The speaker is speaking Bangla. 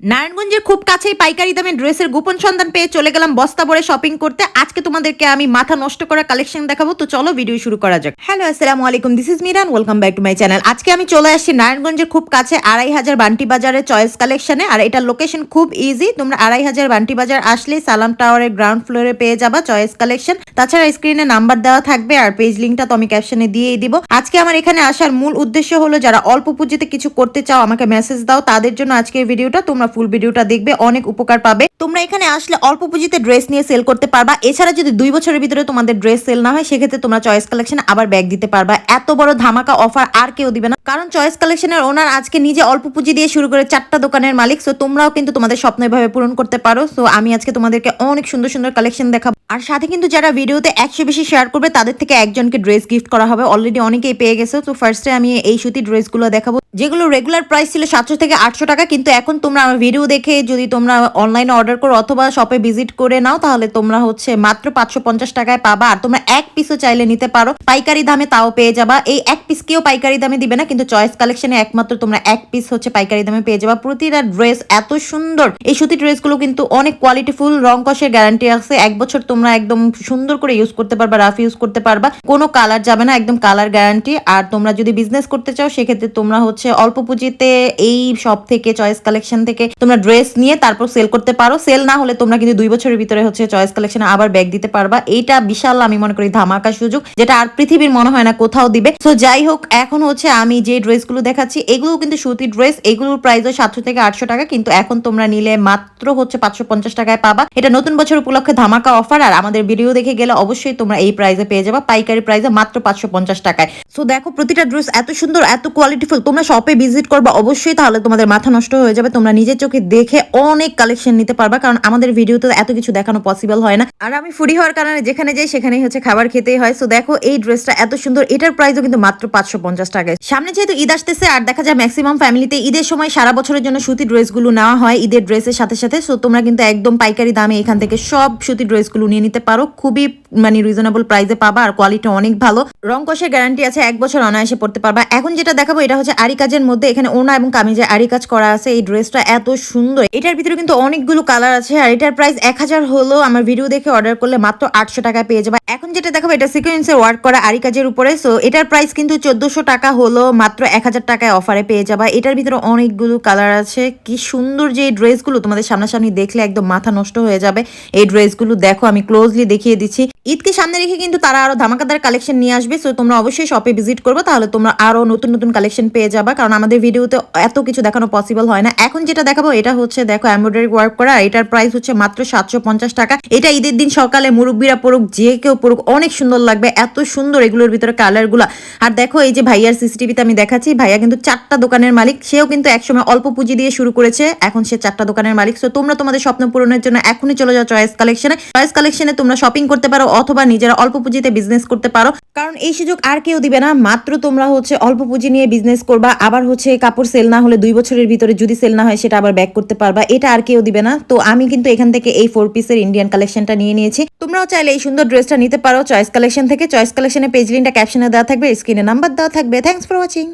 নারায়ণগঞ্জের খুব কাছেই পাইকারি দামে ড্রেসের গোপন সন্ধান পেয়ে চলে গেলাম বস্তা ভরে শপিং করতে। আজকে তোমাদেরকে আমি মাথা নষ্ট করা কালেকশন দেখাবো, তো চলো ভিডিও শুরু করা যাক। হ্যালো, আসসালামু আলাইকুম, this is Miran, welcome back to my channel. আজকে আমি চলে আসছি নারায়ণগঞ্জের খুব কাছে 2500 বান্টি বাজারের চয়েস কালেকশনে। আর এটার লোকেশন খুব ইজি, তোমরা 2500 বান্টি বাজার আসলে সালাম টাওয়ারের গ্রাউন্ড ফ্লোরে পেয়ে যাবা চয়েস কালেকশন। তাছাড়া স্ক্রিনে নাম্বার দেওয়া থাকবে আর পেজ লিঙ্কটা তো আমি ক্যাপশনে দিয়েই দিব। আজকে আমার এখানে আসার মূল উদ্দেশ্য হলো যারা অল্প পুঁজিতে কিছু করতে চাও আমাকে মেসেজ দাও, তাদের জন্য আজকের ভিডিওটা। তোমরা ফুল ভিডিওটা দেখবে, অনেক উপকার পাবে। তোমরা এখানে আসলে অল্প পুঁজিতে ড্রেস নিয়ে সেল করতে পারবা। এছাড়া যদি 2 বছরের ভিতরে তোমাদের ড্রেস সেল না হয় সেক্ষেত্রে তোমরা চয়েস কালেকশন আবার ব্যাগ দিতে পারবা। এত বড় ধামাকা অফার আর কেউ দিবে না, কারণ চয়েস কালেকশনের ওনার আজকে নিজে অল্প পুঁজি দিয়ে শুরু করে 4টা দোকানের মালিক। সো তোমরাও কিন্তু তোমাদের স্বপ্ন এভাবে পূরণ করতে পারো। সো আমি আজকে তোমাদেরকে অনেক সুন্দর সুন্দর কালেকশন দেখাবো, আর সাথে কিন্তু যারা ভিডিওতে 100 বেশি শেয়ার করবে তাদের থেকে একজনকে ড্রেস গিফট করা হবে। অলরেডি অনেকেই পেয়ে গেছে। তো ফার্স্টে আমি এই সুতি ড্রেসগুলো দেখাবো, যেগুলো রেগুলার প্রাইস ছিল 700 থেকে 800 টাকা, কিন্তু এখন তোমরা আমার ভিডিও দেখে যদি তোমরা অনলাইনে অর্ডার করো অথবা শপে ভিজিট করে নাও তাহলে তোমরা মাত্র 550 টাকায় পাবা। আর তোমরা এক পিসও চাইলে নিতে পারো পাইকারি দামে, তাও পেয়ে যাবা। এই এক পিস কেউ পাইকারি দামে দিবে না, কিন্তু চয়েস কালেকশনে একমাত্র তোমরা এক পিস পাইকারি দামে পেয়ে যাবা। প্রতিটা ড্রেস এত সুন্দর। এই সুতি ড্রেসগুলো কিন্তু অনেক কোয়ালিটিফুল, রং কষের গ্যারান্টি আছে। 1 বছর তোমরা একদম সুন্দর করে ইউজ করতে পারবা, রাফ ইউজ করতে পারবা, কোনো কালার যাবে না, একদম কালার গ্যারান্টি। আর তোমরা যদি বিজনেস করতে চাও সেক্ষেত্রে তোমরা অল্প পুঁজিতে এই শপ থেকে চয়েস কালেকশন থেকে তোমরা ড্রেস নিয়ে তারপর সেল করতে পারো। সেল না হলে তোমরা কিন্তু 2 বছরের ভিতরে চয়েস কালেকশনে আবার ব্যাগ দিতে পারবা। এইটা বিশাল, আমি মনে করি ধামাকা সুযোগ, যেটা আর পৃথিবীর মনে হয় না কোথাও দিবে। সো যাই হোক, এখন আমি যে ড্রেসগুলো দেখাচ্ছি এগুলো কিন্তু সুতি ড্রেস। এগুলোর প্রাইস 700 থেকে 800 টাকা, কিন্তু এখন তোমরা নিলে মাত্র 550 টাকায় পাবা। এটা নতুন বছর উপলক্ষে ধামাকা অফার। আর আমাদের ভিডিও দেখে গেলে অবশ্যই তোমরা এই প্রাইসে পেয়ে যাবা, পাইকারি প্রাইসে মাত্র 550 টাকায়। সো দেখো, প্রতিটা ড্রেস এত সুন্দর, এত কোয়ালিটিফুল। তোমরা শপে ভিজিট করবা অবশ্যই, তাহলে তোমাদের মাথা নষ্ট হয়ে যাবে। তোমরা নিজের চোখে দেখে অনেক কালেকশন নিতে পারবা, কারণ আমাদের ভিডিওতে এত কিছু দেখানো পসিবল হয় না। আর আমি ফুডি হওয়ার কারণে যেখানে যাই সেখানেই খাবার খেতেই হয়। সো দেখো, এই ড্রেসটা এত সুন্দর, এটার প্রাইসও কিন্তু মাত্র 550 টাকায়। সামনে যেহেতু ঈদ আসতেছে, আর দেখা যায় ম্যাক্সিমাম ফ্যামিলিতে ঈদের সময় সারা বছরের জন্য সুতি ড্রেসগুলো নেওয়া হয় ঈদের ড্রেসের সাথে সাথে। সো তোমরা কিন্তু একদম পাইকারি দামে এখান থেকে সব সুতি ড্রেসগুলো নিয়ে নিতে পারো। খুবই রিজনেবল প্রাইসে পাবা, আর কোয়ালিটি অনেক ভালো, রং কষের গ্যারান্টি আছে, 1 বছর অনায়াসে পড়তে পারবা। এখন যেটা দেখাবো এটা আরি কাজের মধ্যে, এখানে ওনা এবং কামিজে আরি কাজ করা আছে। এই ড্রেসটা এত সুন্দর, এটার ভিতরে কিন্তু অনেকগুলো কালার আছে। আর এটার প্রাইস 1000 হলো, আমার ভিডিও দেখে অর্ডার করলে মাত্র 800 টাকায় পেয়ে যাবা। এখন যেটা দেখাবো এটা সিকোয়েন্সের ওয়ার্ক করা আরি কাজের উপরে। সো এটার প্রাইস কিন্তু 1400 টাকা হলো, মাত্র 1000 টাকায় অফারে পেয়ে যাবা। এটার ভিতরে অনেকগুলো কালার আছে। কি সুন্দর যে এই ড্রেসগুলো, তোমাদের সামনাসামনি দেখলে একদম মাথা নষ্ট হয়ে যাবে। এই ড্রেসগুলো দেখো, আমি ক্লোজলি দেখিয়ে দিচ্ছি। ঈদকে সামনে রেখে কিন্তু তারা আরো ধামাকাদার কালেকশন নিয়ে আসবে। সো তোমরা অবশ্যই শপে ভিজিট করবে, তাহলে তোমরা আরো নতুন নতুন কালেকশন পেয়ে যাবা, কারণ আমাদের ভিডিওতে এত কিছু দেখানো পসিবল হয় না। এখন যেটা দেখাবো এটা দেখো এমব্রয়ডারি ওয়ার্ক করা। এটার প্রাইস মাত্র 750 টাকা। এটা ঈদের দিন সকালে মুরব্বীরা পড়ুক, যে কেউ পড়ুক, অনেক সুন্দর লাগবে। এত সুন্দর এগুলোর ভিতরে কালার গুলা। আর দেখো, এই যে ভাইয়ার সিসিটিভিতে আমি দেখাচ্ছি, ভাইয়া কিন্তু 4টা দোকানের মালিক। সেও কিন্তু একসময় অল্প পুঁজি দিয়ে শুরু করেছে, এখন সে 4টা দোকানের মালিক। সো তোমরা তোমাদের স্বপ্ন পূরণের জন্য এখনই চলে যাও চয়েস কালেকশনে। চয়েস কালেকশনে তোমরা শপিং করতে পারো অথবা নিজেরা অল্প পুঁজিতে বিজনেস করতে পারো, কারণ এই সুযোগ আর কেউ দিবে না। মাত্র তোমরা অল্প পুঁজি নিয়ে বিজনেস করবা, আবার কাপড় সেল না হলে 2 বছরের ভিতরে যদি সেল না হয় সেটা আবার ব্যাক করতে পারবা। এটা আর কেউ দিবে না। তো আমি কিন্তু এখান থেকে এই 4 পিসের ইন্ডিয়ান কালেকশনটা নিয়ে নিয়েছি। তোমরাও চাইলে এই সুন্দর ড্রেসটা নিতে পারো চয়েস কালেকশন থেকে। চয়েস কালেকশনের পেজ লিঙ্কটা ক্যাপশনে দেওয়া থাকবে, স্ক্রিনে নাম্বার দেওয়া থাকবে। Thanks for watching.